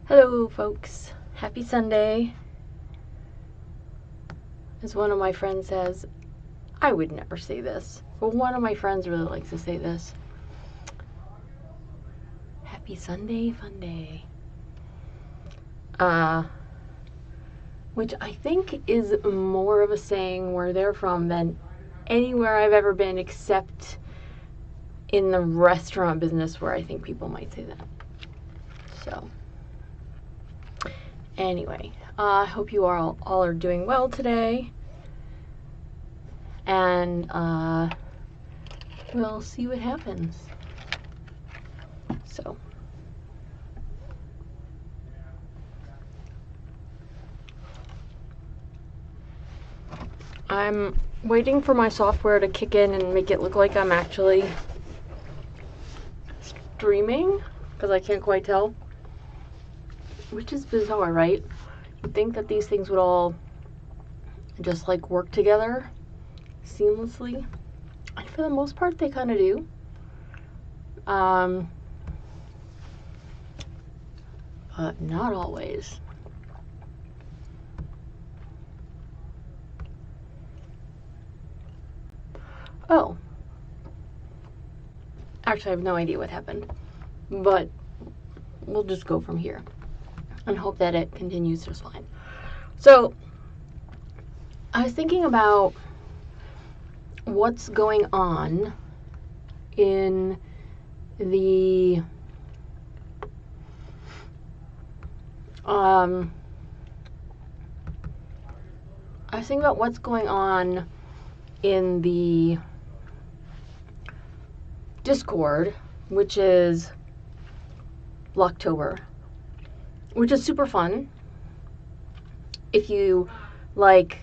Hello folks, happy Sunday. As one of my friends says, I would never say this, but one of my friends really likes to say this. Happy Sunday, fun day. Which I think is more of a saying where they're from than anywhere I've ever been except in the restaurant business where I think people might say that. So anyway, I hope you all are doing well today, and we'll see what happens. So I'm waiting for my software to kick in and make it look like I'm actually streaming, because I can't quite tell, which is bizarre, right? You'd think that these things would all just like work together seamlessly, and for the most part they kind of do. But not always. Oh, actually I have no idea what happened, but we'll just go from here and hope that it continues just fine. So I was thinking about what's going on in the Discord, which is Locktober, which is super fun. If you like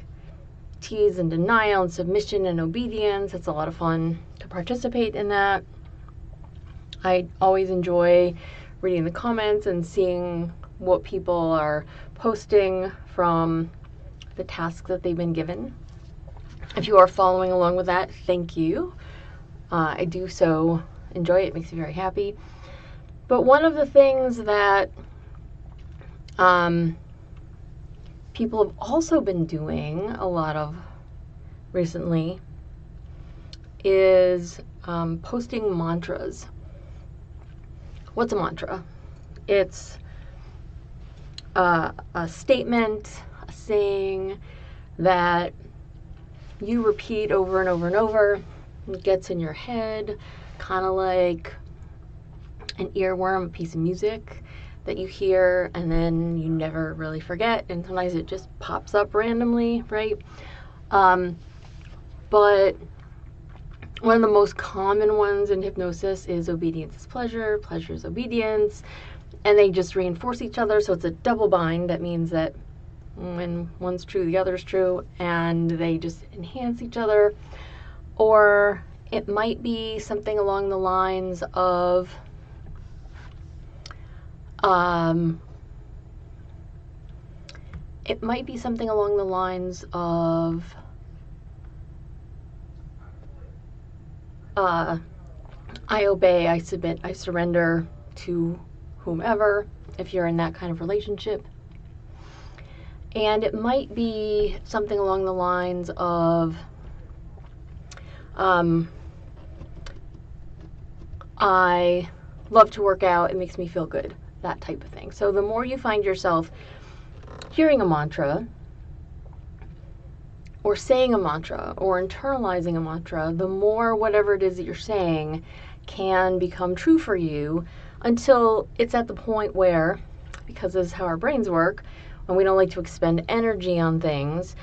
tease and denial and submission and obedience, it's a lot of fun to participate in that. I always enjoy reading the comments and seeing what people are posting from the tasks that they've been given. If you are following along with that, thank you. I do so enjoy it. It makes me very happy. But one of the things that people have also been doing a lot of recently is posting mantras. What's a mantra? It's a statement, a saying that you repeat over and over and over. It gets in your head, kind of like an earworm, a piece of music that you hear and then you never really forget, and sometimes it just pops up randomly, right? But one of the most common ones in hypnosis is obedience is pleasure, pleasure is obedience, and they just reinforce each other, so it's a double bind. That means that when one's true, the other's true, and they just enhance each other. Or it might be something along the lines of I obey, I submit, I surrender to whomever, if you're in that kind of relationship. And it might be something along the lines of I love to work out, it makes me feel good, that type of thing. So the more you find yourself hearing a mantra or saying a mantra or internalizing a mantra, the more whatever it is that you're saying can become true for you, until it's at the point where, because this is how our brains work, when we don't like to expend energy on things,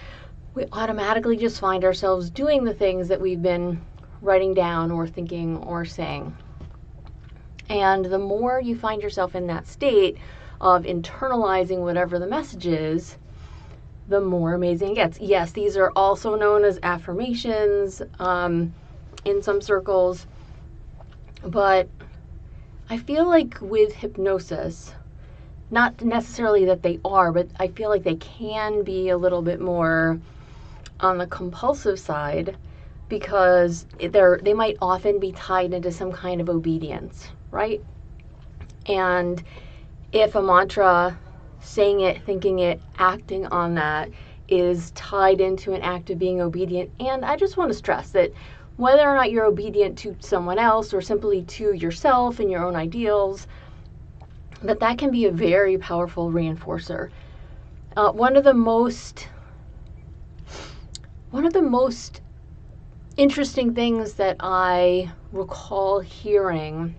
we automatically just find ourselves doing the things that we've been writing down or thinking or saying. And the more you find yourself in that state of internalizing whatever the message is, the more amazing it gets. Yes, these are also known as affirmations in some circles, but I feel like with hypnosis, not necessarily that they are, but I feel like they can be a little bit more on the compulsive side, because they might often be tied into some kind of obedience, right? And if a mantra, saying it, thinking it, acting on that is tied into an act of being obedient. And I just want to stress that whether or not you're obedient to someone else or simply to yourself and your own ideals, that can be a very powerful reinforcer. One of the most interesting things that I recall hearing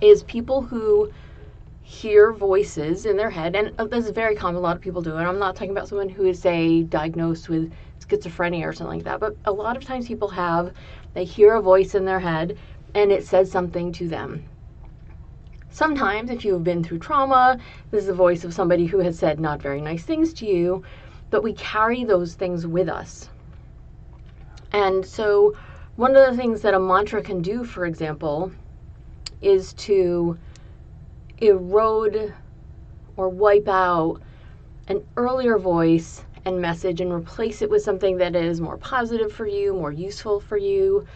is people who hear voices in their head, and this is very common, a lot of people do it. I'm not talking about someone who is, say, diagnosed with schizophrenia or something like that, but a lot of times people they hear a voice in their head and it says something to them. Sometimes, if you have been through trauma, this is the voice of somebody who has said not very nice things to you, but we carry those things with us. And so one of the things that a mantra can do, for example, is to erode or wipe out an earlier voice and message and replace it with something that is more positive for you, more useful for you.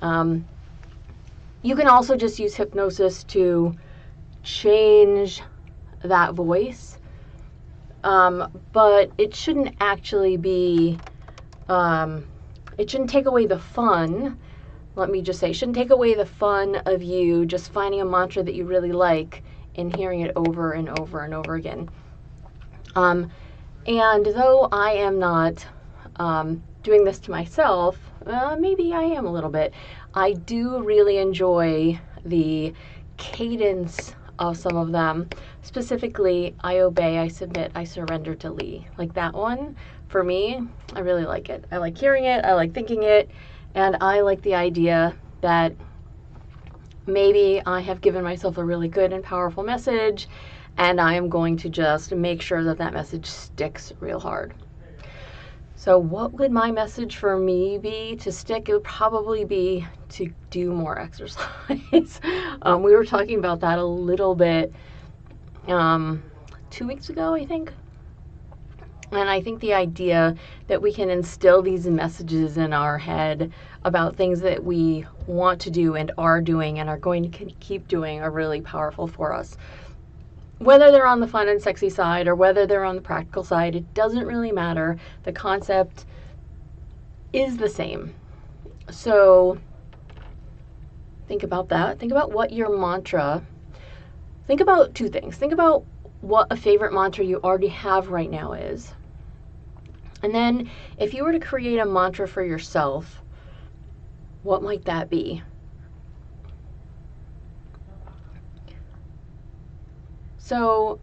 You can also just use hypnosis to change that voice, but it shouldn't actually be, it shouldn't take away the fun. Let me just say, it shouldn't take away the fun of you just finding a mantra that you really like and hearing it over and over and over again. And though I am not doing this to myself, maybe I am a little bit, I do really enjoy the cadence of some of them. Specifically, I obey, I submit, I surrender to Lee. Like that one, for me, I really like it. I like hearing it, I like thinking it, and I like the idea that maybe I have given myself a really good and powerful message, and I am going to just make sure that that message sticks real hard. So what would my message for me be to stick? It would probably be to do more exercise. We were talking about that a little bit 2 weeks ago, I think. And I think the idea that we can instill these messages in our head about things that we want to do and are doing and are going to keep doing are really powerful for us. Whether they're on the fun and sexy side or whether they're on the practical side, it doesn't really matter. The concept is the same. So think about that. Think about what your mantra, think about two things. Think about what a favorite mantra you already have right now is. And then if you were to create a mantra for yourself, what might that be? So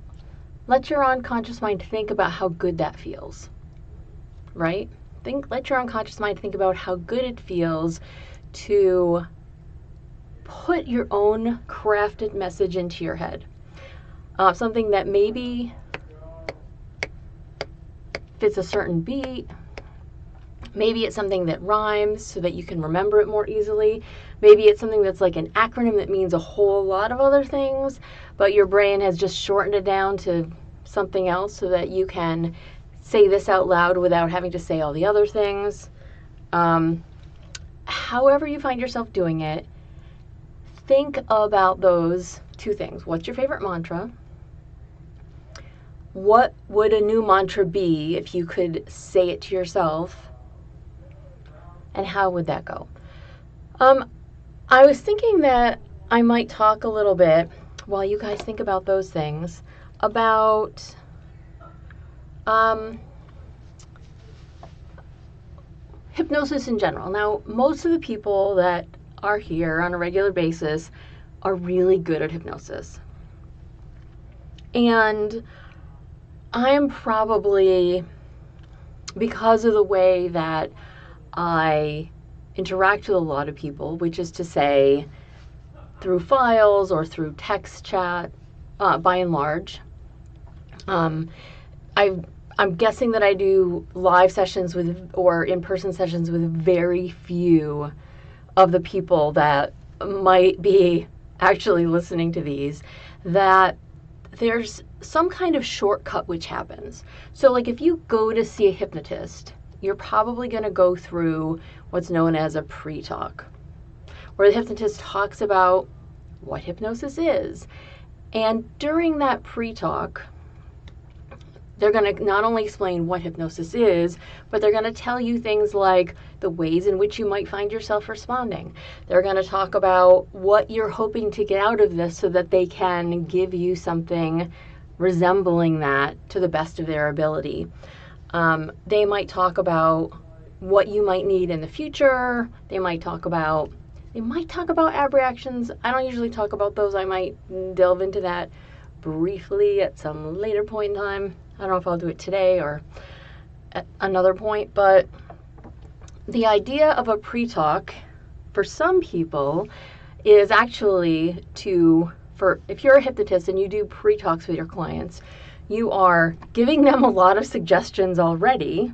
let your unconscious mind think about how good that feels, right? Let your unconscious mind think about how good it feels to put your own crafted message into your head. Something that maybe fits a certain beat. Maybe it's something that rhymes so that you can remember it more easily. Maybe it's something that's like an acronym that means a whole lot of other things, but your brain has just shortened it down to something else so that you can say this out loud without having to say all the other things. However you find yourself doing it, think about those two things. What's your favorite mantra? What would a new mantra be if you could say it to yourself? And how would that go? I was thinking that I might talk a little bit, while you guys think about those things, about hypnosis in general. Now, most of the people that are here on a regular basis are really good at hypnosis. And I'm probably, because of the way that I interact with a lot of people, which is to say through files or through text chat, by and large. I'm guessing that I do live sessions with, or in-person sessions with, very few of the people that might be actually listening to these, that there's some kind of shortcut which happens. So like if you go to see a hypnotist, you're probably going to go through what's known as a pre-talk, where the hypnotist talks about what hypnosis is And during that pre-talk, they're going to not only explain what hypnosis is, but they're going to tell you things like the ways in which you might find yourself responding. They're going to talk about what you're hoping to get out of this so that they can give you something resembling that to the best of their ability. They might talk about what you might need in the future. They might talk about ab reactions. I don't usually talk about those. I might delve into that briefly at some later point in time. I don't know if I'll do it today or at another point, but the idea of a pre-talk for some people is actually if you're a hypnotist and you do pre-talks with your clients, you are giving them a lot of suggestions already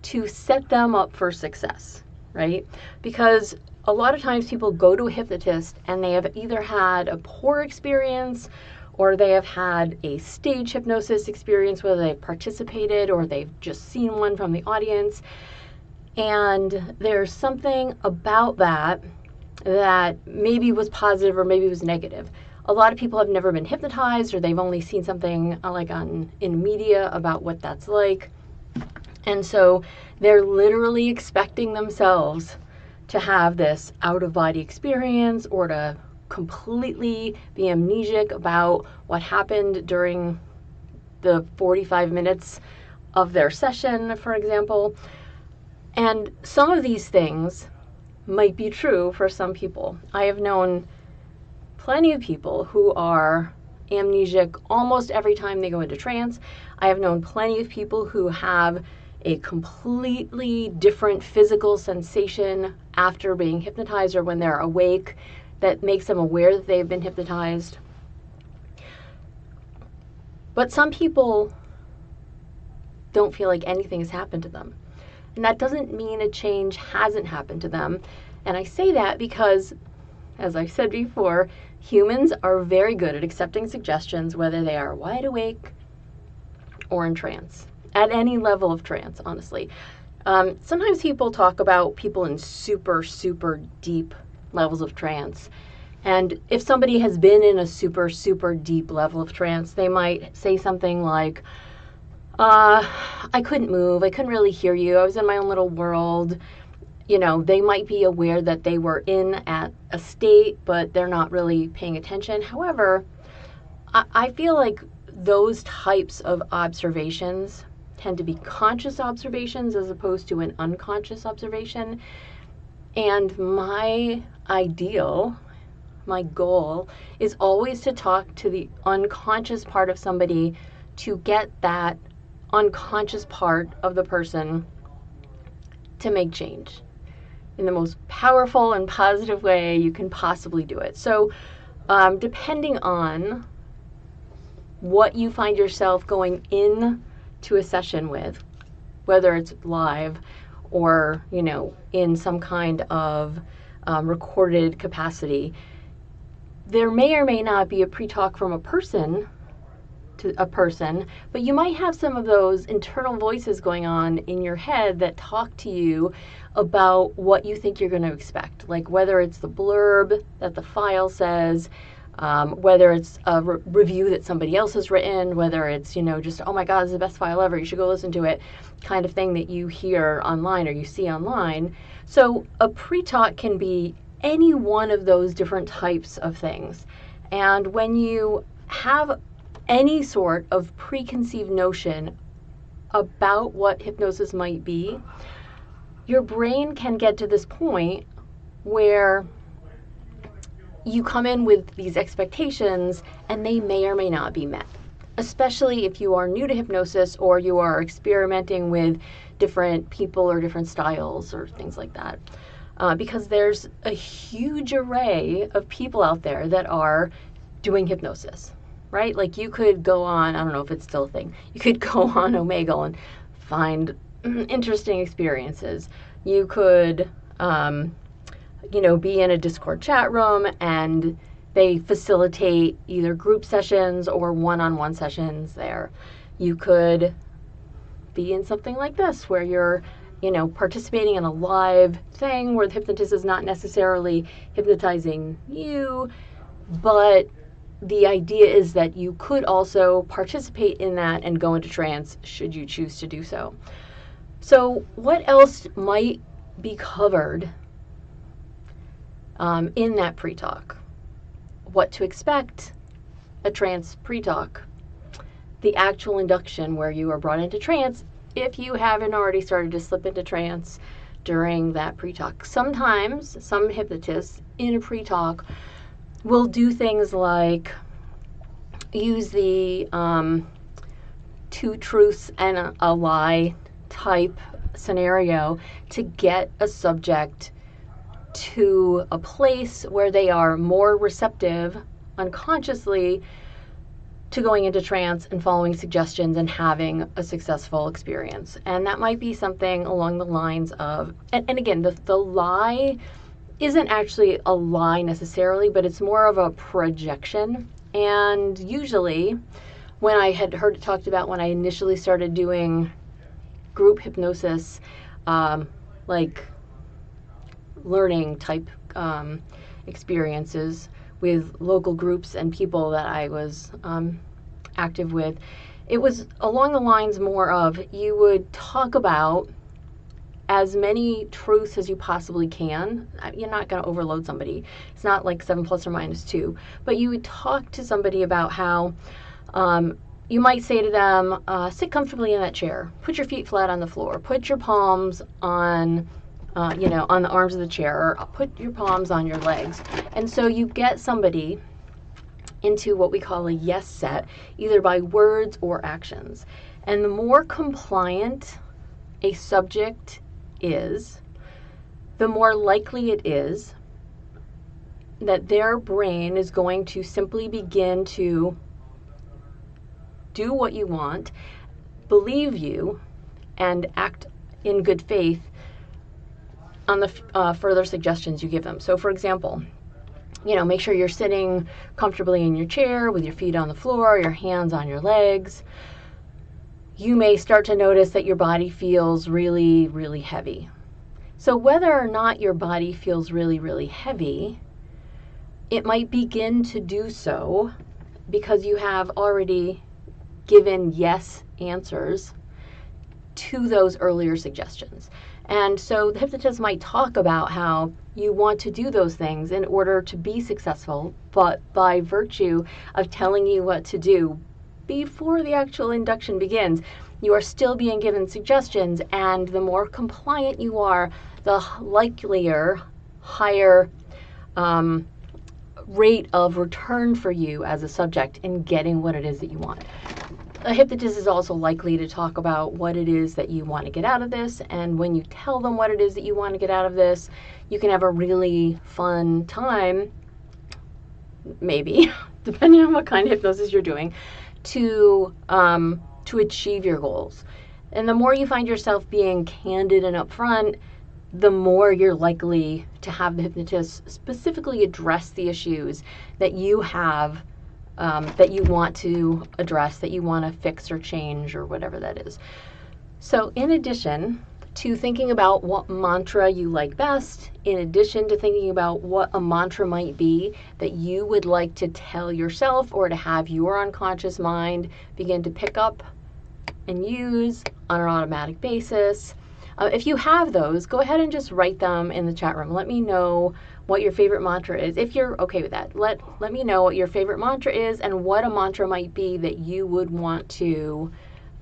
to set them up for success, right? Because a lot of times people go to a hypnotist and they have either had a poor experience or they have had a stage hypnosis experience, whether they've participated or they've just seen one from the audience. And there's something about that maybe was positive or maybe was negative. A lot of people have never been hypnotized, or they've only seen something like in media about what that's like. And so they're literally expecting themselves to have this out-of-body experience or to completely be amnesiac about what happened during the 45 minutes of their session, for example. And some of these things might be true for some people. I have known plenty of people who are amnesiac almost every time they go into trance. I have known plenty of people who have a completely different physical sensation after being hypnotized or when they're awake that makes them aware that they've been hypnotized. But some people don't feel like anything has happened to them. And that doesn't mean a change hasn't happened to them. And I say that because, as I've said before, humans are very good at accepting suggestions, whether they are wide awake or in trance, at any level of trance, honestly. Sometimes people talk about people in super, super deep levels of trance. And if somebody has been in a super, super deep level of trance, they might say something like, I couldn't move, I couldn't really hear you, I was in my own little world. You know, they might be aware that they were in at a state, but they're not really paying attention. However, I feel like those types of observations tend to be conscious observations as opposed to an unconscious observation. And my goal is always to talk to the unconscious part of somebody to get that unconscious part of the person to make change in the most powerful and positive way you can possibly do it. So depending on what you find yourself going in to a session with, whether it's live or, you know, in some kind of recorded capacity, there may or may not be a pre-talk from a person to a person, but you might have some of those internal voices going on in your head that talk to you about what you think you're going to expect, like whether it's the blurb that the file says, whether it's a review that somebody else has written, whether it's, you know, just, oh my God, this is the best file ever, you should go listen to it, kind of thing that you hear online or you see online. So a pre-talk can be any one of those different types of things. And when you have any sort of preconceived notion about what hypnosis might be, your brain can get to this point where you come in with these expectations and they may or may not be met, especially if you are new to hypnosis or you are experimenting with different people or different styles or things like that. Because there's a huge array of people out there that are doing hypnosis, right? Like you could go on, I don't know if it's still a thing, you could go on Omegle and find interesting experiences. You could, be in a Discord chat room and they facilitate either group sessions or one-on-one sessions there. You could be in something like this where you're, participating in a live thing where the hypnotist is not necessarily hypnotizing you, but the idea is that you could also participate in that and go into trance should you choose to do so. So what else might be covered in that pre-talk? What to expect, a trance pre-talk, the actual induction where you are brought into trance if you haven't already started to slip into trance during that pre-talk. Sometimes some hypnotists in a pre-talk will do things like use the two truths and a lie type scenario to get a subject to a place where they are more receptive unconsciously to going into trance and following suggestions and having a successful experience. And that might be something along the lines of, and again, the lie isn't actually a lie necessarily, but it's more of a projection. And usually, when I had heard it talked about when I initially started doing group hypnosis, like learning type experiences with local groups and people that I was active with, it was along the lines more of you would talk about as many truths as you possibly can. You're not going to overload somebody. It's not like 7 plus or minus 2. But you would talk to somebody about how you might say to them, sit comfortably in that chair. Put your feet flat on the floor. Put your palms on, on the arms of the chair. Or put your palms on your legs. And so you get somebody into what we call a yes set, either by words or actions. And the more compliant a subject is, the more likely it is that their brain is going to simply begin to do what you want, believe you, and act in good faith on the further suggestions you give them. So for example, make sure you're sitting comfortably in your chair with your feet on the floor, your hands on your legs. You may start to notice that your body feels really, really heavy. So whether or not your body feels really, really heavy, it might begin to do so because you have already given yes answers to those earlier suggestions. And so the hypnotist might talk about how you want to do those things in order to be successful, but by virtue of telling you what to do before the actual induction begins, you are still being given suggestions, and the more compliant you are, the likelier, higher rate of return for you as a subject in getting what it is that you want. A hypnotist is also likely to talk about what it is that you want to get out of this, and when you tell them what it is that you want to get out of this, you can have a really fun time, maybe, depending on what kind of hypnosis you're doing, to achieve your goals. And the more you find yourself being candid and upfront, the more you're likely to have the hypnotist specifically address the issues that you have, that you want to address, that you want to fix or change or whatever that is. So in addition to thinking about what mantra you like best, in addition to thinking about what a mantra might be that you would like to tell yourself or to have your unconscious mind begin to pick up and use on an automatic basis, if you have those, go ahead and just write them in the chat room. Let me know what your favorite mantra is. If you're okay with that, let me know what your favorite mantra is and what a mantra might be that you would want to,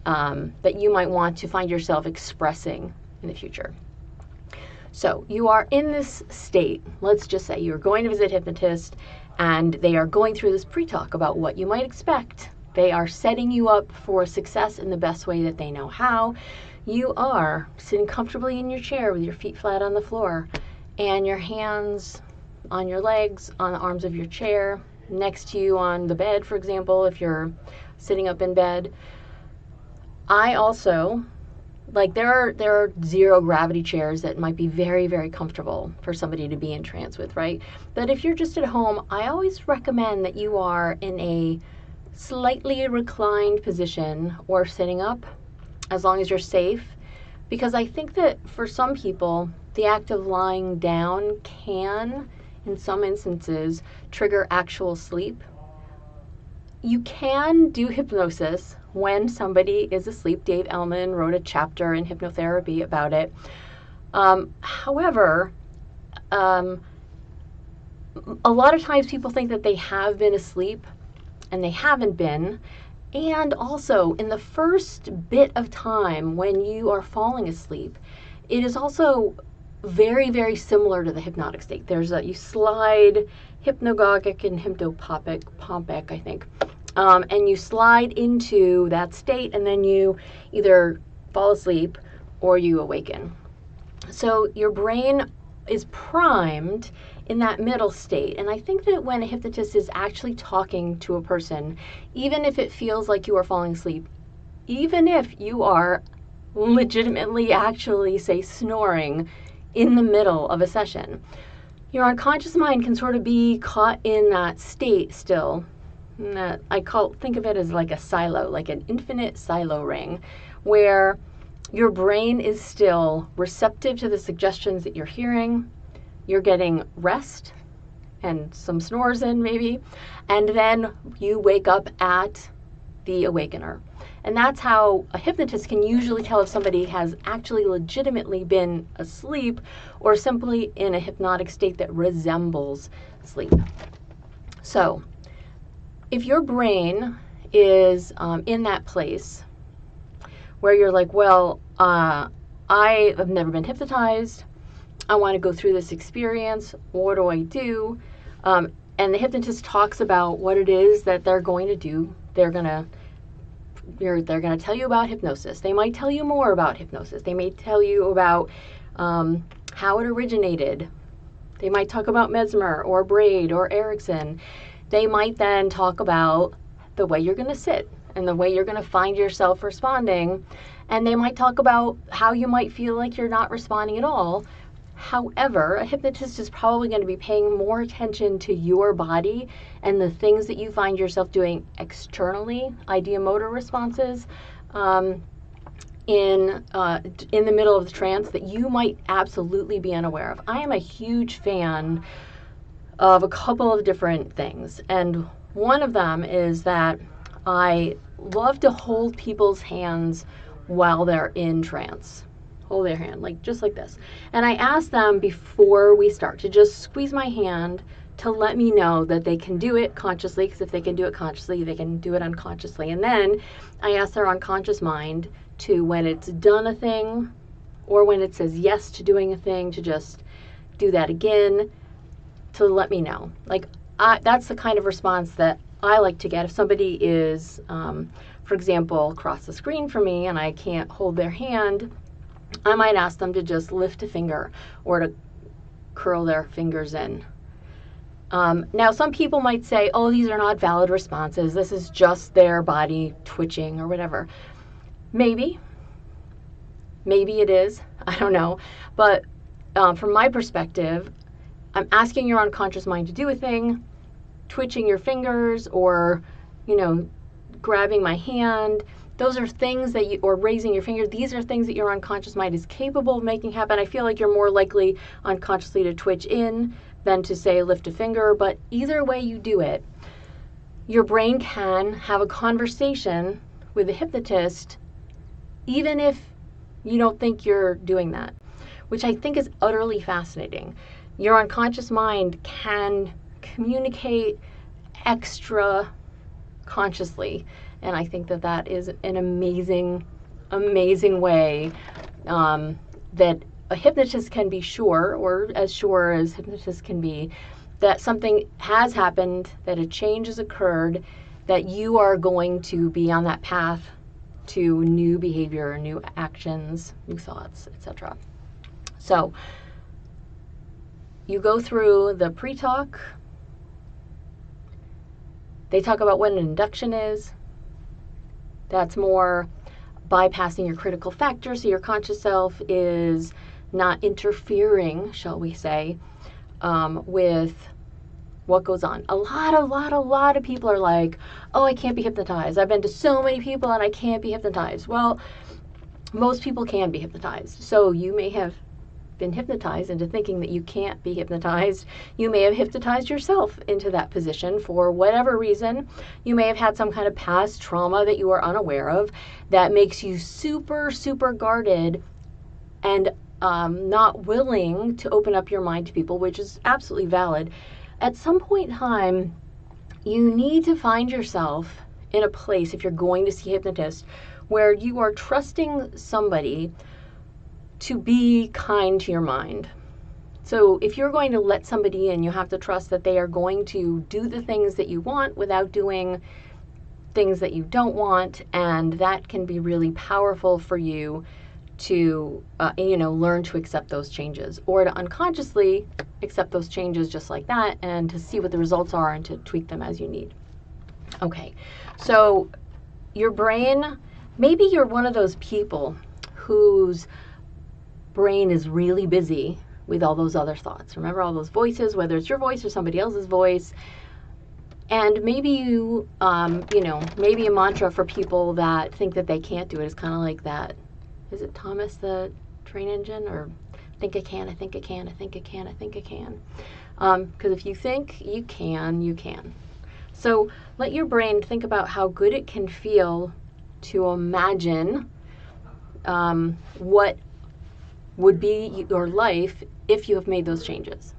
that you might want to find yourself expressing in the future. So you are in this state. Let's just say you're going to visit a hypnotist and they are going through this pre-talk about what you might expect. They are setting you up for success in the best way that they know how. You are sitting comfortably in your chair with your feet flat on the floor and your hands on your legs, on the arms of your chair, next to you on the bed, for example, if you're sitting up in bed. I also, there are zero gravity chairs that might be very, very comfortable for somebody to be in trance with, right? But if you're just at home, I always recommend that you are in a slightly reclined position or sitting up, as long as you're safe, because I think that for some people, the act of lying down can, in some instances, trigger actual sleep, you can do hypnosis when somebody is asleep. Dave Ellman wrote a chapter in hypnotherapy about it. However, a lot of times people think that they have been asleep and they haven't been. And also, in the first bit of time when you are falling asleep, it is also very, very similar to the hypnotic state. You slide, hypnagogic and hypnopompic, I think, and you slide into that state, and then you either fall asleep or you awaken. So your brain is primed in that middle state. And I think that when a hypnotist is actually talking to a person, even if it feels like you are falling asleep, even if you are legitimately actually, say, snoring in the middle of a session, your unconscious mind can sort of be caught in that state still. Think of it as like a silo, like an infinite silo ring, where your brain is still receptive to the suggestions that you're hearing. You're getting rest and some snores in maybe, and then you wake up at the awakener. And that's how a hypnotist can usually tell if somebody has actually legitimately been asleep or simply in a hypnotic state that resembles sleep. So if your brain is in that place where you're like, well, I have never been hypnotized, I want to go through this experience, what do I do? And the hypnotist talks about what it is that they're going to do. They're going to tell you about hypnosis. They might tell you more about hypnosis. They may tell you about how it originated. They might talk about Mesmer or Braid or Erickson. They might then talk about the way you're going to sit and the way you're going to find yourself responding. And they might talk about how you might feel like you're not responding at all. However, a hypnotist is probably going to be paying more attention to your body and the things that you find yourself doing externally, ideomotor responses, in the middle of the trance that you might absolutely be unaware of. I am a huge fan of a couple of different things, and one of them is that I love to hold people's hands while they're in trance. Hold their hand, just like this. And I ask them before we start to just squeeze my hand to let me know that they can do it consciously, because if they can do it consciously, they can do it unconsciously. And then I ask their unconscious mind to, when it's done a thing, or when it says yes to doing a thing, to just do that again, to let me know. That's the kind of response that I like to get if somebody is, for example, across the screen from me and I can't hold their hand. I might ask them to just lift a finger or to curl their fingers in. Now, some people might say, oh, these are not valid responses. This is just their body twitching or whatever. Maybe it is. I don't know. But from my perspective, I'm asking your unconscious mind to do a thing, twitching your fingers or, grabbing my hand. Those are things that or raising your finger. These are things that your unconscious mind is capable of making happen. I feel like you're more likely unconsciously to twitch in than to, say, lift a finger. But either way you do it, your brain can have a conversation with the hypnotist, even if you don't think you're doing that, which I think is utterly fascinating. Your unconscious mind can communicate extra consciously. And I think that is an amazing, amazing way that a hypnotist can be sure, or as sure as hypnotists can be, that something has happened, that a change has occurred, that you are going to be on that path to new behavior, new actions, new thoughts, etc. So you go through the pre-talk. They talk about what an induction is. That's more bypassing your critical factor, so your conscious self is not interfering, shall we say, with what goes on. A lot of people are like, oh, I can't be hypnotized. I've been to so many people and I can't be hypnotized. Well, most people can be hypnotized. So you may have been hypnotized into thinking that you can't be hypnotized. You may have hypnotized yourself into that position for whatever reason. You may have had some kind of past trauma that you are unaware of that makes you super, super guarded and not willing to open up your mind to people, which is absolutely valid. At some point in time, you need to find yourself in a place, if you're going to see a hypnotist, where you are trusting somebody to be kind to your mind. So if you're going to let somebody in, you have to trust that they are going to do the things that you want without doing things that you don't want, and that can be really powerful for you to learn to accept those changes, or to unconsciously accept those changes just like that, and to see what the results are and to tweak them as you need. Okay, so your brain, maybe you're one of those people whose brain is really busy with all those other thoughts. Remember all those voices, whether it's your voice or somebody else's voice. And maybe you, maybe a mantra for people that think that they can't do it is kind of like that. Is it Thomas the Train Engine? Or I think I can, I think I can, I think I can, I think I can. Because if you think you can, you can. So let your brain think about how good it can feel to imagine what would be your life if you have made those changes.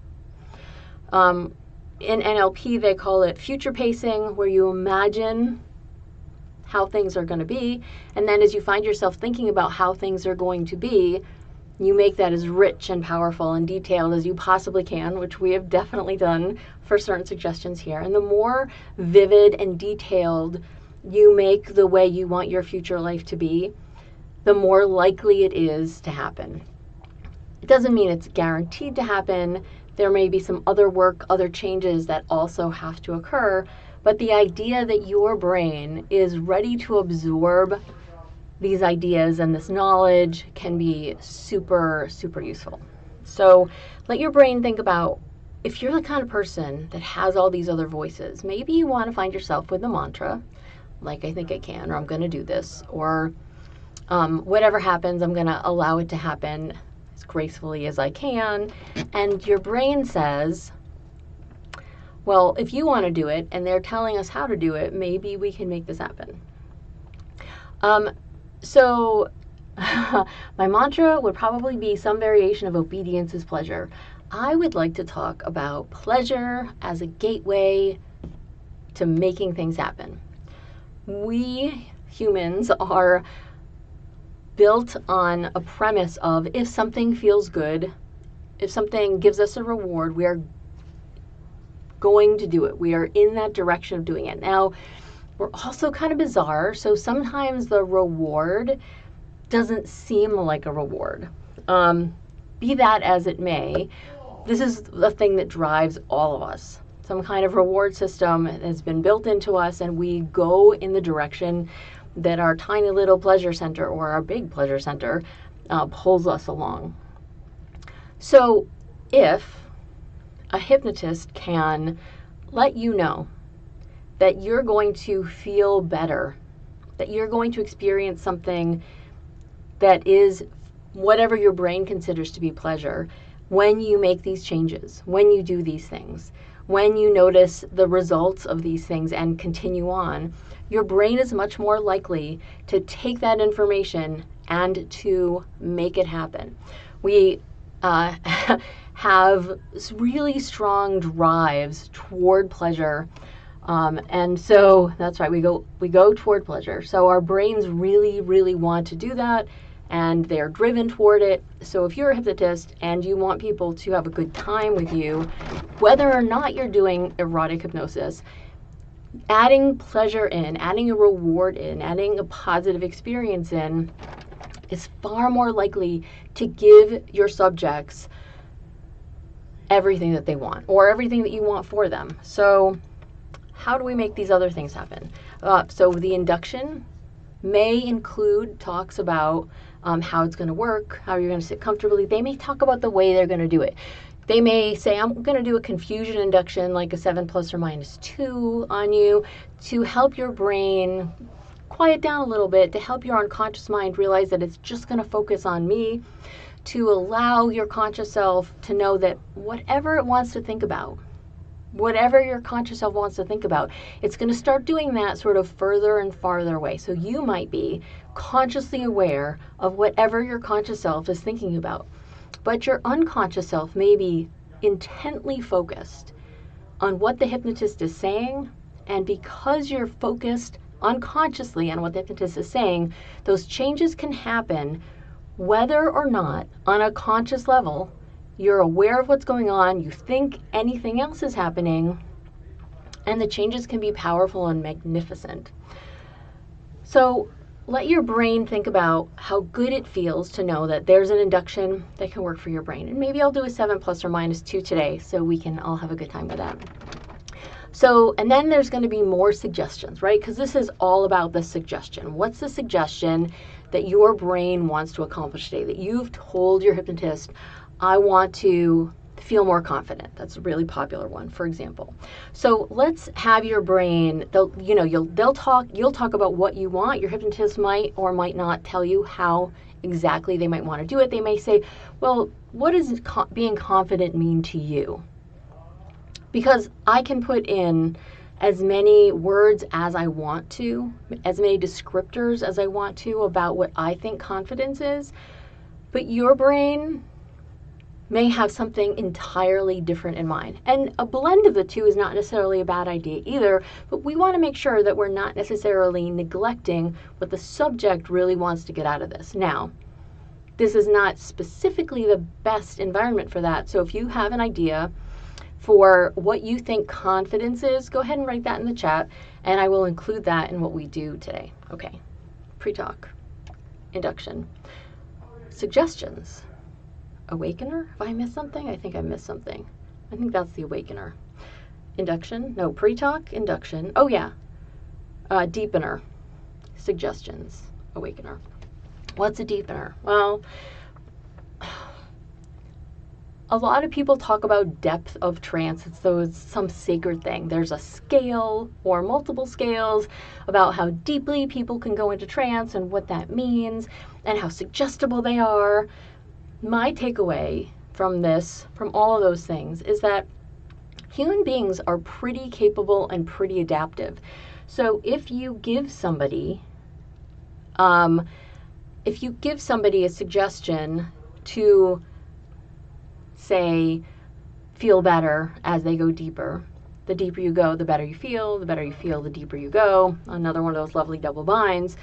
In NLP, they call it future pacing, where you imagine how things are going to be, and then as you find yourself thinking about how things are going to be, you make that as rich and powerful and detailed as you possibly can, which we have definitely done for certain suggestions here. And the more vivid and detailed you make the way you want your future life to be, the more likely it is to happen. It doesn't mean it's guaranteed to happen. There may be some other work, other changes that also have to occur, but the idea that your brain is ready to absorb these ideas and this knowledge can be super, super useful. So let your brain think about, if you're the kind of person that has all these other voices, maybe you want to find yourself with a mantra, like I think I can, or I'm going to do this, or whatever happens, I'm going to allow it to happen as gracefully as I can. And your brain says, well, if you want to do it and they're telling us how to do it, maybe we can make this happen. So my mantra would probably be some variation of obedience is pleasure. I would like to talk about pleasure as a gateway to making things happen. We humans are built on a premise of, if something feels good, if something gives us a reward, we are going to do it. We are in that direction of doing it. Now, we're also kind of bizarre, so sometimes the reward doesn't seem like a reward. Be that as it may, this is the thing that drives all of us. Some kind of reward system has been built into us, and we go in the direction that our tiny little pleasure center or our big pleasure center pulls us along. So if a hypnotist can let you know that you're going to feel better, that you're going to experience something that is whatever your brain considers to be pleasure when you make these changes, when you do these things, when you notice the results of these things and continue on, your brain is much more likely to take that information and to make it happen. We have really strong drives toward pleasure. And so that's right, we go toward pleasure. So our brains really, really want to do that, and they're driven toward it. So if you're a hypnotist and you want people to have a good time with you, whether or not you're doing erotic hypnosis, adding pleasure in, adding a reward in, adding a positive experience in is far more likely to give your subjects everything that they want, or everything that you want for them. So how do we make these other things happen? So the induction may include talks about how it's going to work, how you're going to sit comfortably. They may talk about the way they're going to do it. They may say, I'm going to do a confusion induction, like a 7 plus or minus 2 on you, to help your brain quiet down a little bit, to help your unconscious mind realize that it's just going to focus on me. to allow your conscious self to know that whatever it wants to think about, whatever your conscious self wants to think about, it's going to start doing that sort of further and farther away. So you might be consciously aware of whatever your conscious self is thinking about, but your unconscious self may be intently focused on what the hypnotist is saying. And because you're focused unconsciously on what the hypnotist is saying, those changes can happen whether or not on a conscious level you're aware of what's going on, you think anything else is happening, and the changes can be powerful and magnificent. So let your brain think about how good it feels to know that there's an induction that can work for your brain. And maybe I'll do a 7 ± 2 today so we can all have a good time with that. So, and then there's going to be more suggestions, right? Because this is all about the suggestion. What's the suggestion that your brain wants to accomplish today? That you've told your hypnotist, I want to feel more confident. That's a really popular one, for example. So let's have your brain, you'll talk about what you want. Your hypnotist might or might not tell you how exactly they might want to do it. They may say, well, what does being confident mean to you? Because I can put in as many words as I want to, as many descriptors as I want to about what I think confidence is, but your brain may have something entirely different in mind. And a blend of the two is not necessarily a bad idea either, but we want to make sure that we're not necessarily neglecting what the subject really wants to get out of this. Now, this is not specifically the best environment for that, so if you have an idea for what you think confidence is, go ahead and write that in the chat, and I will include that in what we do today. Okay, pre-talk, induction, suggestions, awakener. Have I missed something? I think I missed something. I think that's the awakener. Induction, no, pre-talk, induction. Oh yeah, deepener, suggestions, awakener. What's a deepener? Well, a lot of people talk about depth of trance as though it's some sacred thing. There's a scale or multiple scales about how deeply people can go into trance and what that means and how suggestible they are. My takeaway from this, from all of those things, is that human beings are pretty capable and pretty adaptive. So if you give somebody a suggestion to say, feel better as they go deeper. The deeper you go, the better you feel. The better you feel, the deeper you go. Another one of those lovely double binds.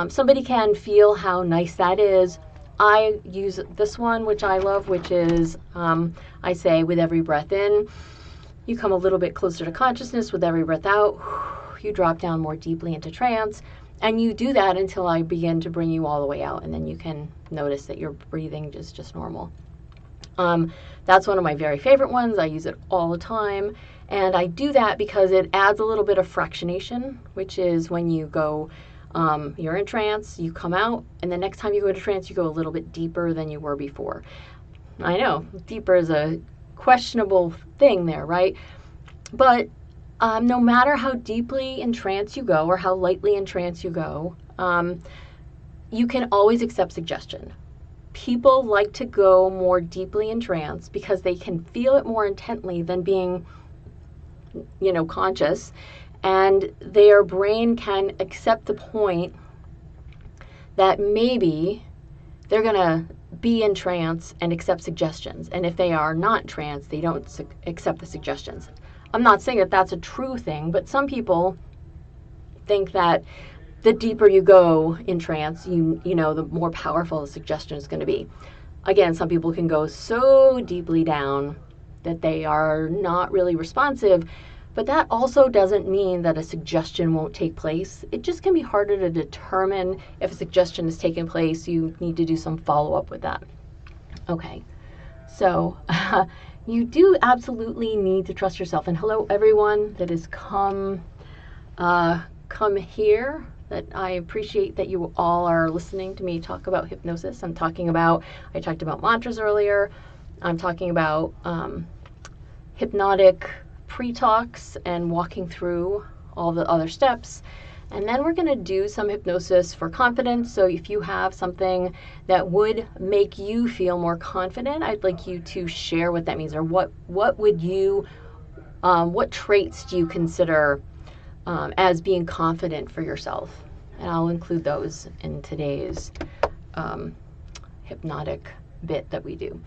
Somebody can feel how nice that is. I use this one, which I love, which is, I say, with every breath in, you come a little bit closer to consciousness. With every breath out, you drop down more deeply into trance. And you do that until I begin to bring you all the way out. And then you can notice that your breathing is just normal. That's one of my very favorite ones. I use it all the time. And I do that because it adds a little bit of fractionation, which is when you go, you're in trance, you come out, and the next time you go to trance, you go a little bit deeper than you were before. I know, deeper is a questionable thing there, right? But no matter how deeply in trance you go or how lightly in trance you go, you can always accept suggestion. People like to go more deeply in trance because they can feel it more intently than being, conscious, and their brain can accept the point that maybe they're going to be in trance and accept suggestions. And if they are not in trance, they don't accept the suggestions. I'm not saying that that's a true thing, but some people think that the deeper you go in trance, the more powerful the suggestion is going to be. Again, some people can go so deeply down that they are not really responsive, but that also doesn't mean that a suggestion won't take place. It just can be harder to determine if a suggestion has taken place. You need to do some follow-up with that. Okay, so you do absolutely need to trust yourself. And hello, everyone that has come here. That I appreciate that you all are listening to me talk about hypnosis. I talked about mantras earlier. I'm talking about hypnotic pre-talks and walking through all the other steps. And then we're going to do some hypnosis for confidence. So if you have something that would make you feel more confident, I'd like you to share what that means, or what would you, what traits do you consider as being confident for yourself? And I'll include those in today's hypnotic bit that we do,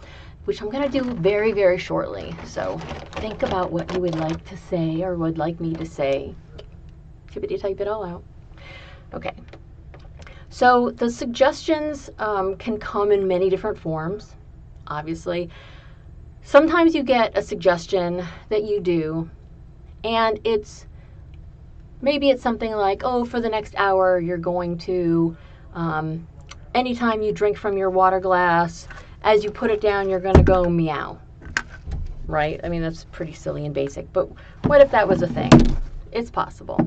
which I'm going to do very, very shortly. So think about what you would like to say or would like me to say. Tippity type it all out. Okay. So the suggestions can come in many different forms, obviously. Sometimes you get a suggestion that you do, and maybe it's something like, oh, for the next hour, you're going to, anytime you drink from your water glass, as you put it down, you're going to go meow, right? I mean, that's pretty silly and basic, but what if that was a thing? It's possible.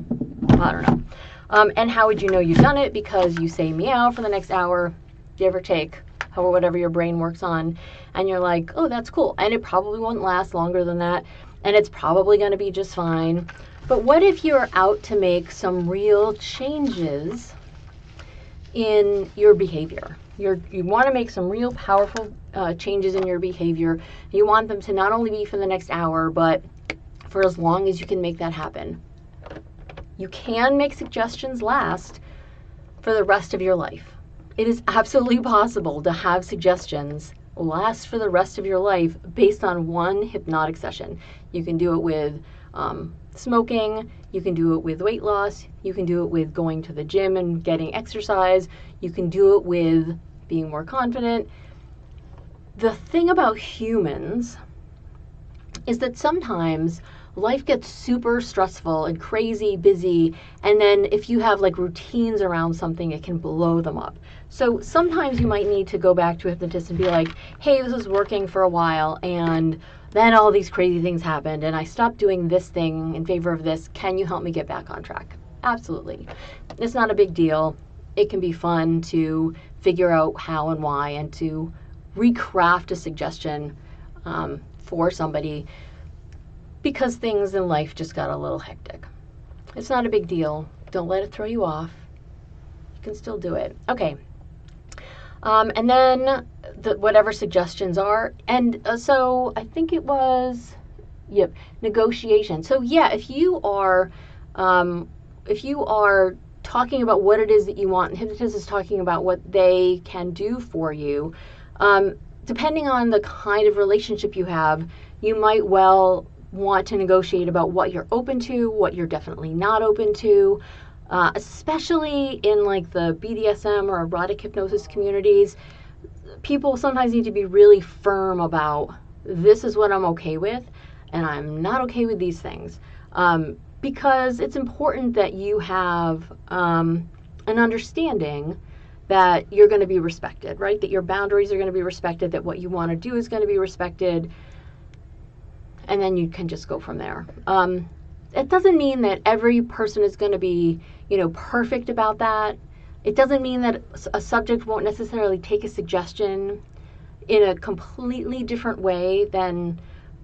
I don't know. And how would you know you've done it? Because you say meow for the next hour, give or take, or whatever your brain works on, and you're like, oh, that's cool. And it probably won't last longer than that, and it's probably going to be just fine. But what if you're out to make some real changes in your behavior? You want to make some real powerful changes in your behavior. You want them to not only be for the next hour, but for as long as you can make that happen. You can make suggestions last for the rest of your life. It is absolutely possible to have suggestions last for the rest of your life based on one hypnotic session. You can do it with smoking, you can do it with weight loss, you can do it with going to the gym and getting exercise, you can do it with being more confident. The thing about humans is that sometimes life gets super stressful and crazy, busy, and then if you have like routines around something, it can blow them up. So sometimes you might need to go back to a hypnotist and be like, hey, this was working for a while, and then all these crazy things happened, and I stopped doing this thing in favor of this. Can you help me get back on track? Absolutely. It's not a big deal. It can be fun to figure out how and why and to recraft a suggestion for somebody, because things in life just got a little hectic. It's not a big deal. Don't let it throw you off. You can still do it. Okay. And then whatever suggestions are. And so I think it was, negotiation. So yeah, if you are talking about what it is that you want, and hypnotist is talking about what they can do for you, depending on the kind of relationship you have, you might well want to negotiate about what you're open to, what you're definitely not open to, especially in like the BDSM or erotic hypnosis communities. People sometimes need to be really firm about, this is what I'm okay with, and I'm not okay with these things. Because it's important that you have an understanding that you're going to be respected, right? That your boundaries are going to be respected, that what you want to do is going to be respected, and then you can just go from there. It doesn't mean that every person is going to be, perfect about that. It doesn't mean that a subject won't necessarily take a suggestion in a completely different way than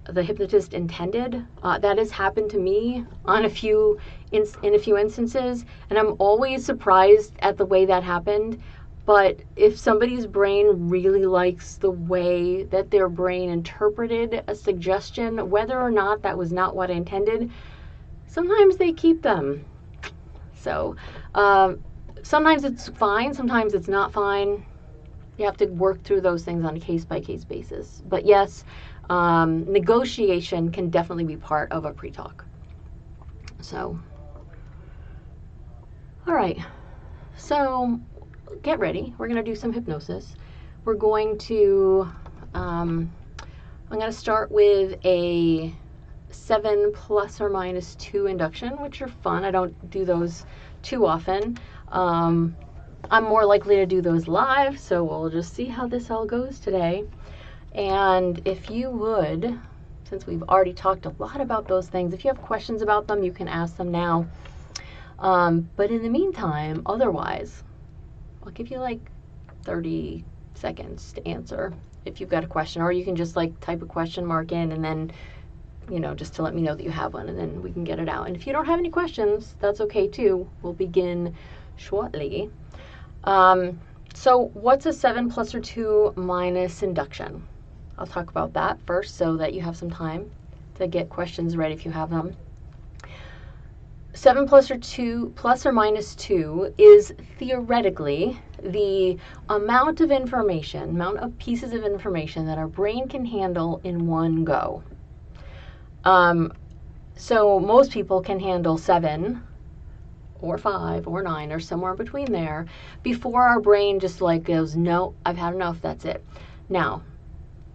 the hypnotist intended. That has happened to me on in a few instances, and I'm always surprised at the way that happened. But if somebody's brain really likes the way that their brain interpreted a suggestion, whether or not that was not what I intended, sometimes they keep them. So sometimes it's fine, sometimes it's not fine. You have to work through those things on a case-by-case basis. But yes, negotiation can definitely be part of a pre-talk. So, all right. So get ready. We're going to do some hypnosis. We're going to, I'm going to start with a 7 ± 2 induction, which are fun. I don't do those too often. I'm more likely to do those live, so we'll just see how this all goes today. And if you would, since we've already talked a lot about those things, if you have questions about them, you can ask them now. But in the meantime, otherwise, I'll give you like 30 seconds to answer if you've got a question, or you can just like type a question mark in and then just to let me know that you have one, and then we can get it out. And if you don't have any questions, that's okay too. We'll begin shortly. So what's a 7 plus or 2 minus induction? I'll talk about that first so that you have some time to get questions ready if you have them. 7 plus or minus 2 is theoretically the amount of pieces of information that our brain can handle in one go. So most people can handle 7 or 5 or 9 or somewhere in between there before our brain just like goes, no, I've had enough, that's it. Now,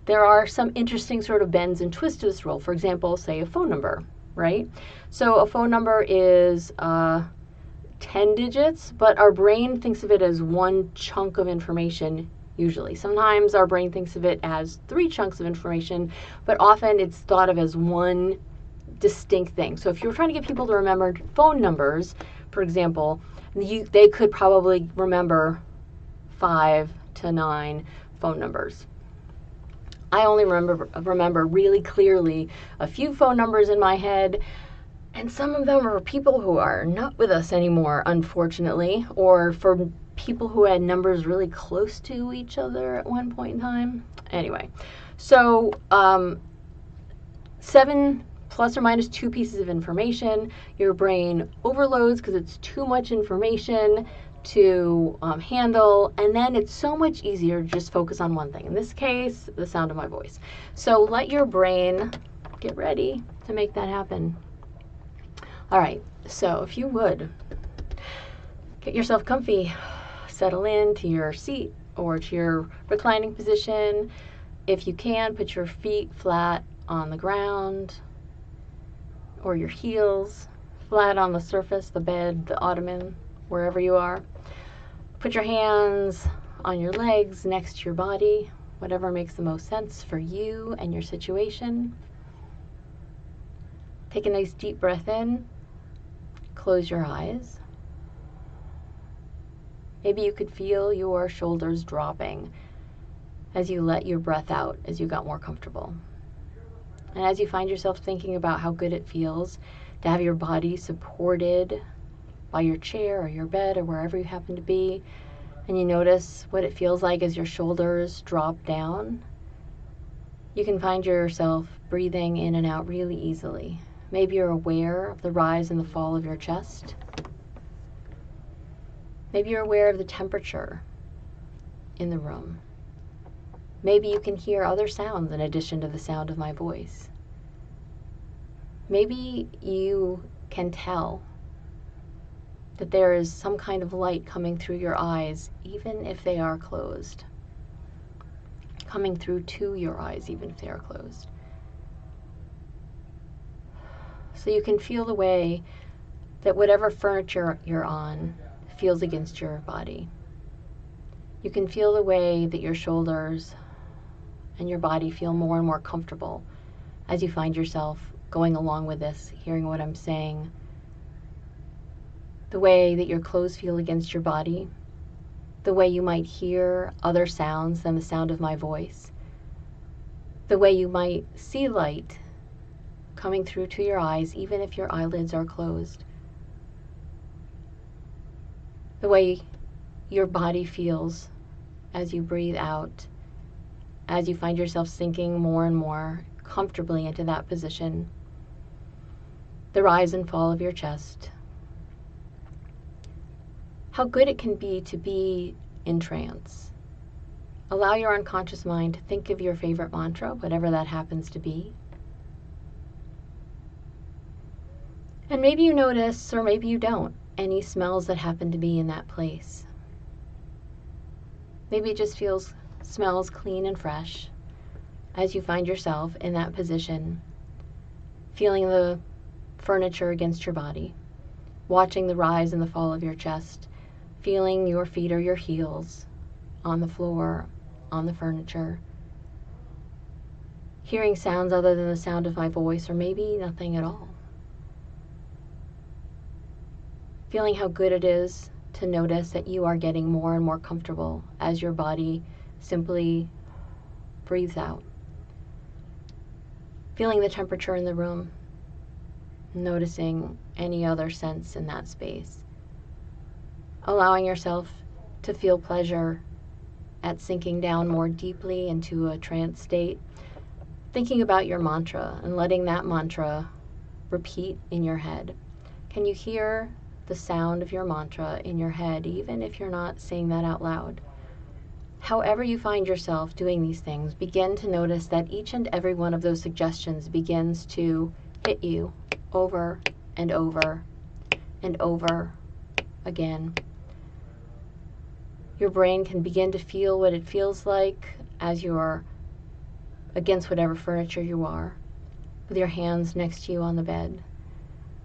there are some interesting sort of bends and twists to this rule. For example, say a phone number, right? So a phone number is 10 digits, but our brain thinks of it as one chunk of information usually. Sometimes our brain thinks of it as 3 chunks of information, but often it's thought of as one distinct thing. So if you're trying to get people to remember phone numbers, for example, they could probably remember 5 to 9 phone numbers. I only remember really clearly a few phone numbers in my head, and some of them are people who are not with us anymore, unfortunately, or for people who had numbers really close to each other at one point in time. Anyway, so 7 plus or minus 2 pieces of information, your brain overloads because it's too much information to handle, and then it's so much easier to just focus on one thing. In this case, the sound of my voice. So let your brain get ready to make that happen. All right, so if you would, get yourself comfy, settle into your seat or to your reclining position. If you can, put your feet flat on the ground or your heels flat on the surface, the bed, the ottoman, wherever you are. Put your hands on your legs next to your body, whatever makes the most sense for you and your situation. Take a nice deep breath in. Close your eyes. Maybe you could feel your shoulders dropping as you let your breath out, as you got more comfortable. And as you find yourself thinking about how good it feels to have your body supported by your chair or your bed or wherever you happen to be, and you notice what it feels like as your shoulders drop down, you can find yourself breathing in and out really easily. Maybe you're aware of the rise and the fall of your chest. Maybe you're aware of the temperature in the room. Maybe you can hear other sounds in addition to the sound of my voice. Maybe you can tell that there is some kind of light coming through your eyes, even if they are closed. Coming through to your eyes, even if they are closed. So you can feel the way that whatever furniture you're on feels against your body. You can feel the way that your shoulders and your body feel more and more comfortable as you find yourself going along with this, hearing what I'm saying. The way that your clothes feel against your body, the way you might hear other sounds than the sound of my voice, the way you might see light coming through to your eyes even if your eyelids are closed, the way your body feels as you breathe out, as you find yourself sinking more and more comfortably into that position, the rise and fall of your chest. How good it can be to be in trance. Allow your unconscious mind to think of your favorite mantra, whatever that happens to be. And maybe you notice, or maybe you don't, any smells that happen to be in that place. Maybe it just smells clean and fresh as you find yourself in that position, feeling the furniture against your body, watching the rise and the fall of your chest, feeling your feet or your heels on the floor, on the furniture, hearing sounds other than the sound of my voice, or maybe nothing at all. Feeling how good it is to notice that you are getting more and more comfortable as your body simply breathes out. feeling the temperature in the room, noticing any other sense in that space, allowing yourself to feel pleasure at sinking down more deeply into a trance state, thinking about your mantra and letting that mantra repeat in your head. Can you hear the sound of your mantra in your head, even if you're not saying that out loud? However you find yourself doing these things, begin to notice that each and every one of those suggestions begins to hit you over and over and over again. Your brain can begin to feel what it feels like as you're against whatever furniture you are, with your hands next to you on the bed,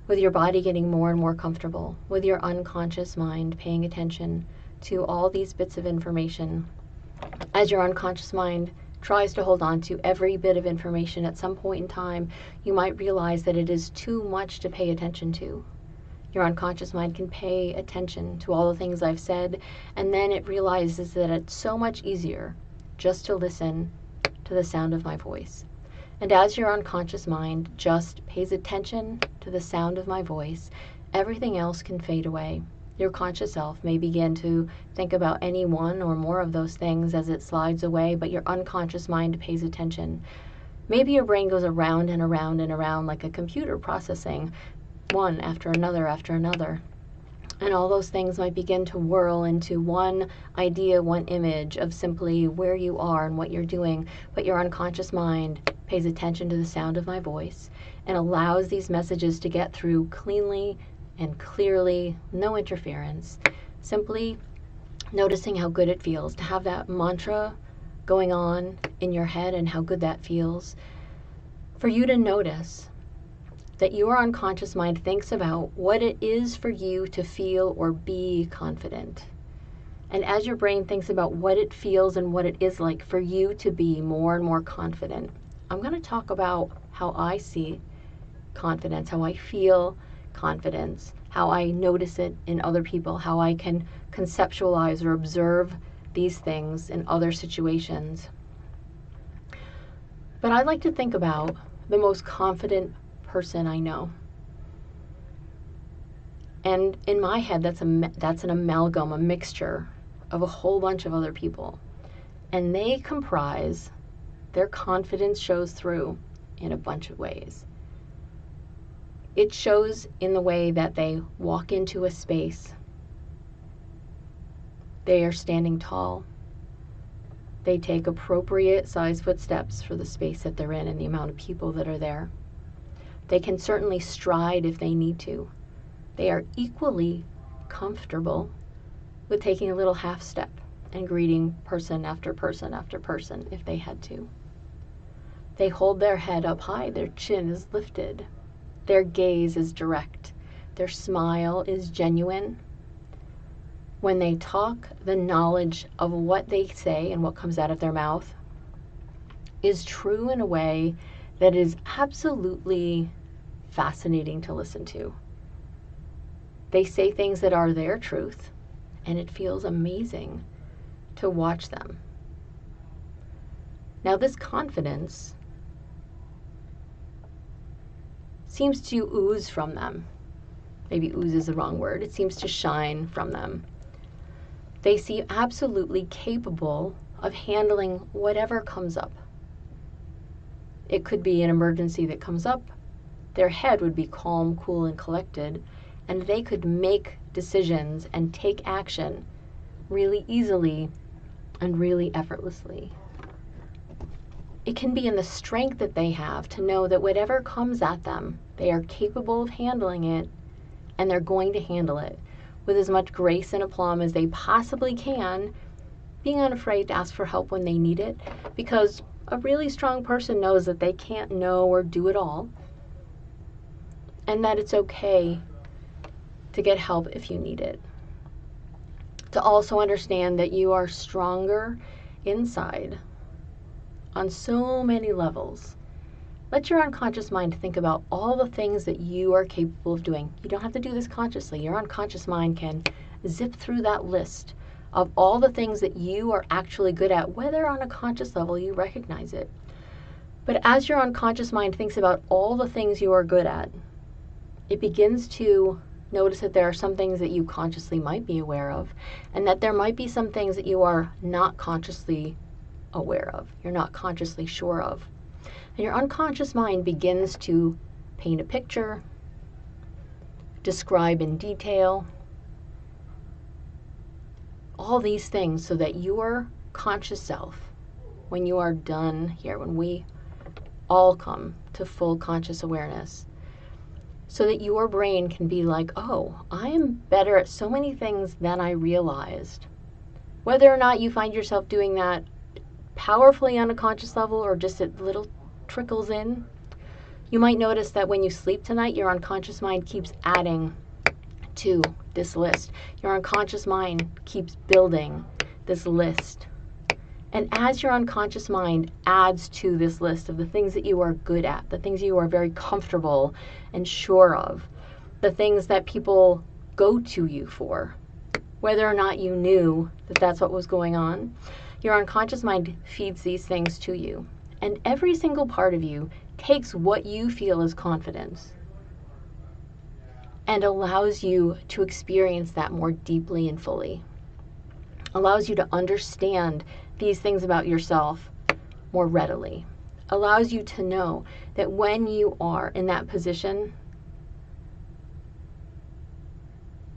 with your body getting more and more comfortable, with your unconscious mind paying attention to all these bits of information. As your unconscious mind tries to hold on to every bit of information, at some point in time, you might realize that it is too much to pay attention to. Your unconscious mind can pay attention to all the things I've said, and then it realizes that it's so much easier just to listen to the sound of my voice. And as your unconscious mind just pays attention to the sound of my voice, everything else can fade away. Your conscious self may begin to think about any one or more of those things as it slides away, but your unconscious mind pays attention. Maybe your brain goes around and around and around like a computer processing one after another after another. And all those things might begin to whirl into one idea, one image of simply where you are and what you're doing. But your unconscious mind pays attention to the sound of my voice and allows these messages to get through cleanly and clearly, no interference. Simply noticing how good it feels to have that mantra going on in your head and how good that feels. For you to notice that your unconscious mind thinks about what it is for you to feel or be confident. And as your brain thinks about what it feels and what it is like for you to be more and more confident, I'm going to talk about how I see confidence, how I feel confidence, how I notice it in other people, how I can conceptualize or observe these things in other situations. But I'd like to think about the most confident person I know. And in my head, that's an amalgam, a mixture of a whole bunch of other people. And they comprise, their confidence shows through in a bunch of ways. It shows in the way that they walk into a space. They are standing tall. They take appropriate size footsteps for the space that they're in and the amount of people that are there. They can certainly stride if they need to. They are equally comfortable with taking a little half step and greeting person after person after person if they had to. They hold their head up high, their chin is lifted, their gaze is direct, their smile is genuine. When they talk, the knowledge of what they say and what comes out of their mouth is true in a way that is absolutely fascinating to listen to. They say things that are their truth, and it feels amazing to watch them. Now, this confidence seems to ooze from them. Maybe ooze is the wrong word. It seems to shine from them. They seem absolutely capable of handling whatever comes up. It could be an emergency that comes up. Their head would be calm, cool, and collected, and they could make decisions and take action really easily and really effortlessly. It can be in the strength that they have to know that whatever comes at them, they are capable of handling it, and they're going to handle it with as much grace and aplomb as they possibly can, being unafraid to ask for help when they need it, because a really strong person knows that they can't know or do it all, and that it's okay to get help if you need it. To also understand that you are stronger inside on so many levels. Let your unconscious mind think about all the things that you are capable of doing. You don't have to do this consciously. Your unconscious mind can zip through that list of all the things that you are actually good at, whether on a conscious level you recognize it. But as your unconscious mind thinks about all the things you are good at, it begins to notice that there are some things that you consciously might be aware of, and that there might be some things that you are not consciously aware of, you're not consciously sure of. And your unconscious mind begins to paint a picture, describe in detail, all these things so that your conscious self, when you are done here, when we all come to full conscious awareness, so that your brain can be like, oh, I am better at so many things than I realized. Whether or not you find yourself doing that powerfully on a conscious level or just at little trickles in, you might notice that when you sleep tonight, your unconscious mind keeps adding to this list. Your unconscious mind keeps building this list. And as your unconscious mind adds to this list of the things that you are good at, the things you are very comfortable and sure of, the things that people go to you for, whether or not you knew that that's what was going on, your unconscious mind feeds these things to you. And every single part of you takes what you feel is confidence and allows you to experience that more deeply and fully. Allows you to understand these things about yourself more readily. Allows you to know that when you are in that position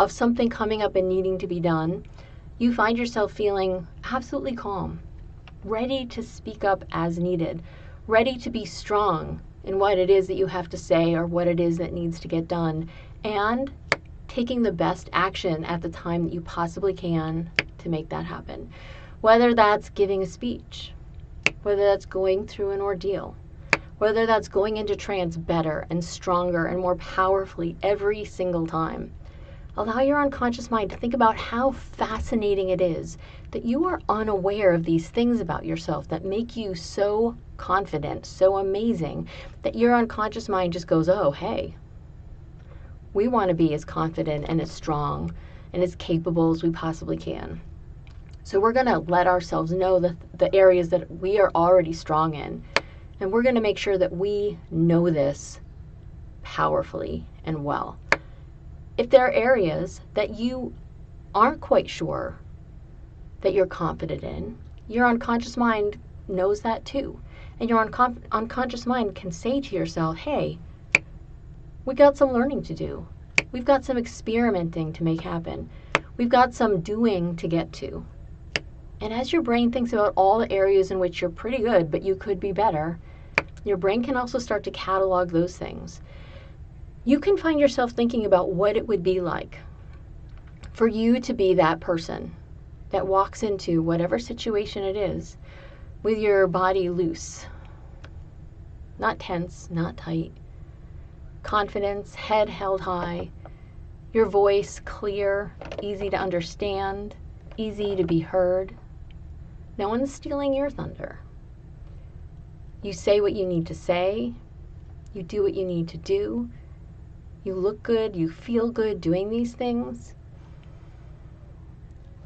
of something coming up and needing to be done, you find yourself feeling absolutely calm, ready to speak up as needed, ready to be strong in what it is that you have to say or what it is that needs to get done, and taking the best action at the time that you possibly can to make that happen. Whether that's giving a speech, whether that's going through an ordeal, whether that's going into trance better and stronger and more powerfully every single time. Allow your unconscious mind to think about how fascinating it is that you are unaware of these things about yourself that make you so confident, so amazing, that your unconscious mind just goes, oh, hey, we want to be as confident and as strong and as capable as we possibly can. So we're going to let ourselves know the areas that we are already strong in, and we're going to make sure that we know this powerfully and well. If there are areas that you aren't quite sure that you're confident in, your unconscious mind knows that too. And your unconscious mind can say to yourself, hey, we got some learning to do. We've got some experimenting to make happen. We've got some doing to get to. And as your brain thinks about all the areas in which you're pretty good, but you could be better, your brain can also start to catalog those things. You can find yourself thinking about what it would be like for you to be that person that walks into whatever situation it is with your body loose, not tense, not tight, confidence, head held high, your voice clear, easy to understand, easy to be heard. No one's stealing your thunder. You say what you need to say, you do what you need to do, you look good, you feel good doing these things.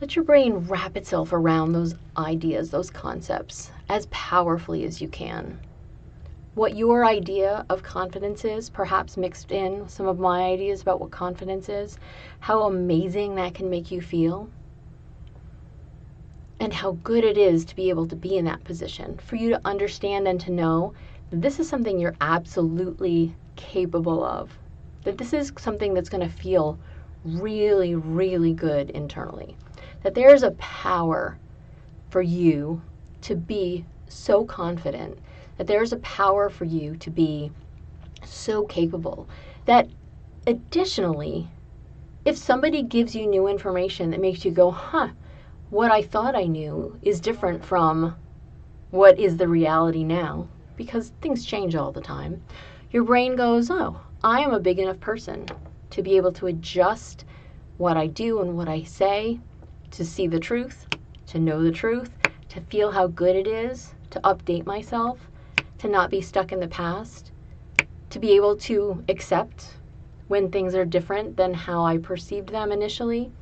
Let your brain wrap itself around those ideas, those concepts, as powerfully as you can. What your idea of confidence is, perhaps mixed in some of my ideas about what confidence is, how amazing that can make you feel, and how good it is to be able to be in that position, for you to understand and to know that this is something you're absolutely capable of, that this is something that's going to feel really, really good internally, that there is a power for you to be so confident, that there is a power for you to be so capable, that additionally, if somebody gives you new information that makes you go, what I thought I knew is different from what is the reality now, because things change all the time, your brain goes, oh, I am a big enough person to be able to adjust what I do and what I say, to see the truth, to know the truth, to feel how good it is, to update myself, to not be stuck in the past, to be able to accept when things are different than how I perceived them initially,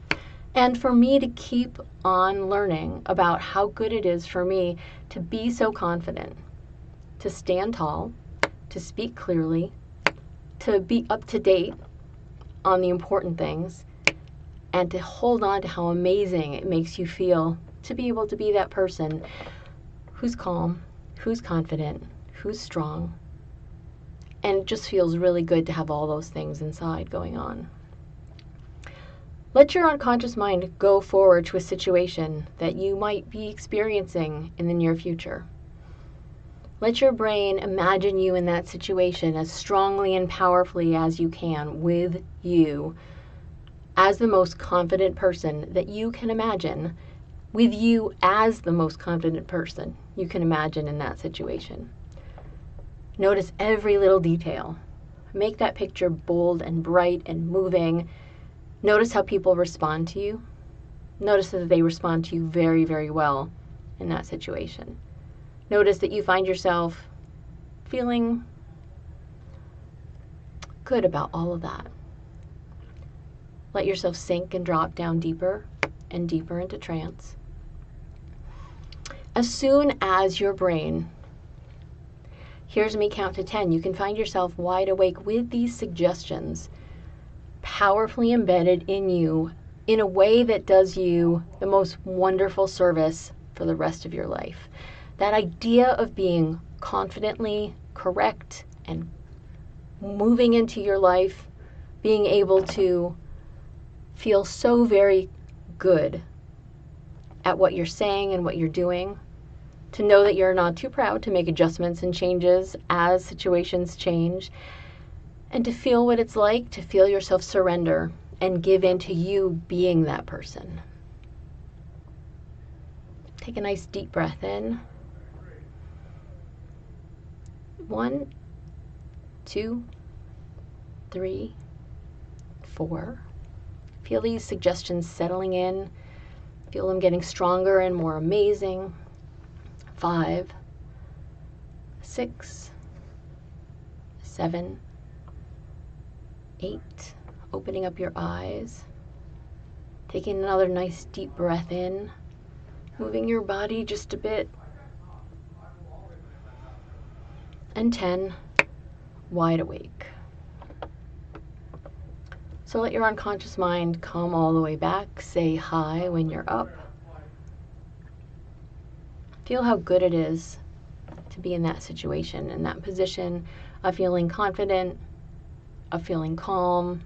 and for me to keep on learning about how good it is for me to be so confident, to stand tall, to speak clearly, to be up to date on the important things, and to hold on to how amazing it makes you feel to be able to be that person who's calm, who's confident, who's strong. And it just feels really good to have all those things inside going on. Let your unconscious mind go forward to a situation that you might be experiencing in the near future. Let your brain imagine you in that situation as strongly and powerfully as you can, with you as the most confident person that you can imagine, with you as the most confident person you can imagine in that situation. Notice every little detail. Make that picture bold and bright and moving. Notice how people respond to you. Notice that they respond to you very, very well in that situation. Notice that you find yourself feeling good about all of that. Let yourself sink and drop down deeper and deeper into trance. As soon as your brain hears me count to 10, you can find yourself wide awake with these suggestions powerfully embedded in you in a way that does you the most wonderful service for the rest of your life. That idea of being confidently correct and moving into your life, being able to feel so very good at what you're saying and what you're doing, to know that you're not too proud to make adjustments and changes as situations change, and to feel what it's like to feel yourself surrender and give in to you being that person. Take a nice deep breath in. 1, 2, 3, 4. Feel these suggestions settling in. Feel them getting stronger and more amazing. 5, 6, 7, 8. Opening up your eyes. Taking another nice deep breath in. Moving your body just a bit. And 10, wide awake. So let your unconscious mind come all the way back. Say hi when you're up. Feel how good it is to be in that situation, in that position of feeling confident, of feeling calm,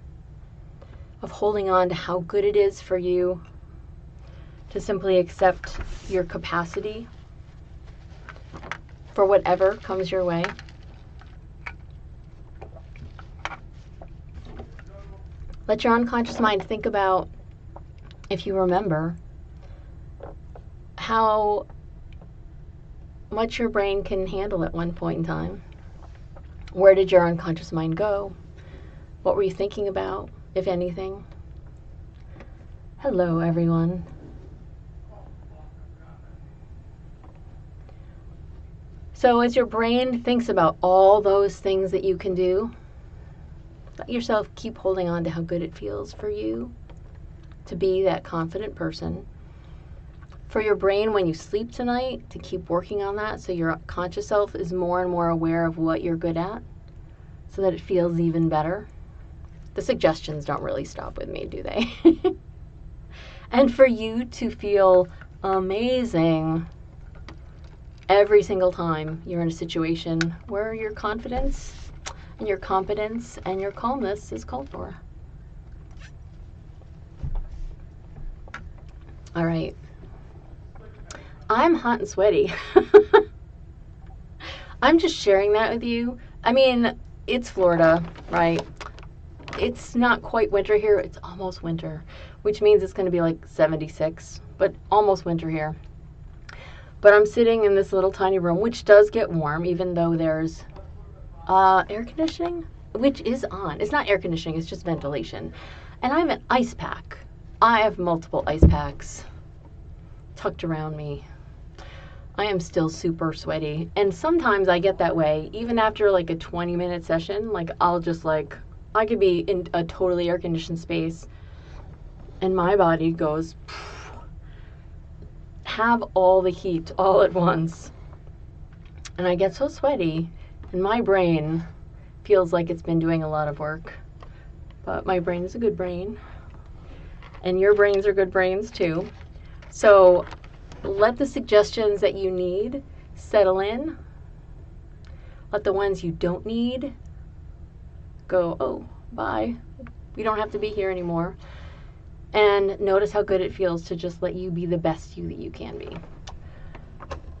of holding on to how good it is for you to simply accept your capacity for whatever comes your way. Let your unconscious mind think about, if you remember, how much your brain can handle at one point in time. Where did your unconscious mind go? What were you thinking about, if anything? Hello, everyone. So as your brain thinks about all those things that you can do, let yourself keep holding on to how good it feels for you to be that confident person. For your brain, when you sleep tonight, to keep working on that so your conscious self is more and more aware of what you're good at so that it feels even better. The suggestions don't really stop with me, do they? And for you to feel amazing every single time you're in a situation where your confidence and your competence and your calmness is called for. All right. I'm hot and sweaty. I'm just sharing that with you. I mean, it's Florida, right? It's not quite winter here. It's almost winter, which means it's going to be like 76, but almost winter here. But I'm sitting in this little tiny room, which does get warm, even though there's air conditioning, which is on. It's not air conditioning, it's just ventilation. And I have an ice pack. I have multiple ice packs tucked around me. I am still super sweaty. And sometimes I get that way, even after like a 20-minute session. Like I'll just like, I could be in a totally air-conditioned space and my body goes, have all the heat all at once. and I get so sweaty, and my brain feels like it's been doing a lot of work. But my brain is a good brain, and your brains are good brains too. So let the suggestions that you need settle in. Let the ones you don't need go, oh, bye. We don't have to be here anymore. And notice how good it feels to just let you be the best you that you can be.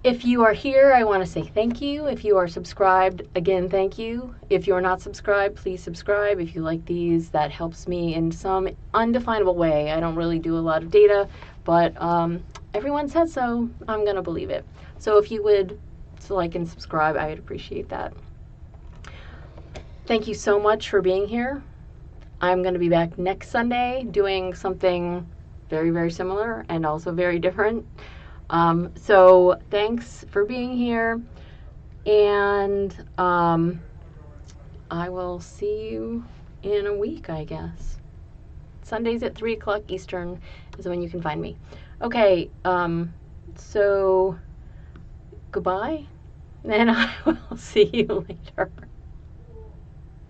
If you are here, I want to say thank you. If you are subscribed, again, thank you. If you're not subscribed, please subscribe. If you like these, that helps me in some undefinable way. I don't really do a lot of data, but everyone said so. I'm going to believe it. So if you would like and subscribe, I would appreciate that. Thank you so much for being here. I'm going to be back next Sunday doing something very, very similar and also very different. So thanks for being here, and I will see you in a week, I guess. Sundays at 3 o'clock Eastern is when you can find me. Okay, so goodbye, and I will see you later.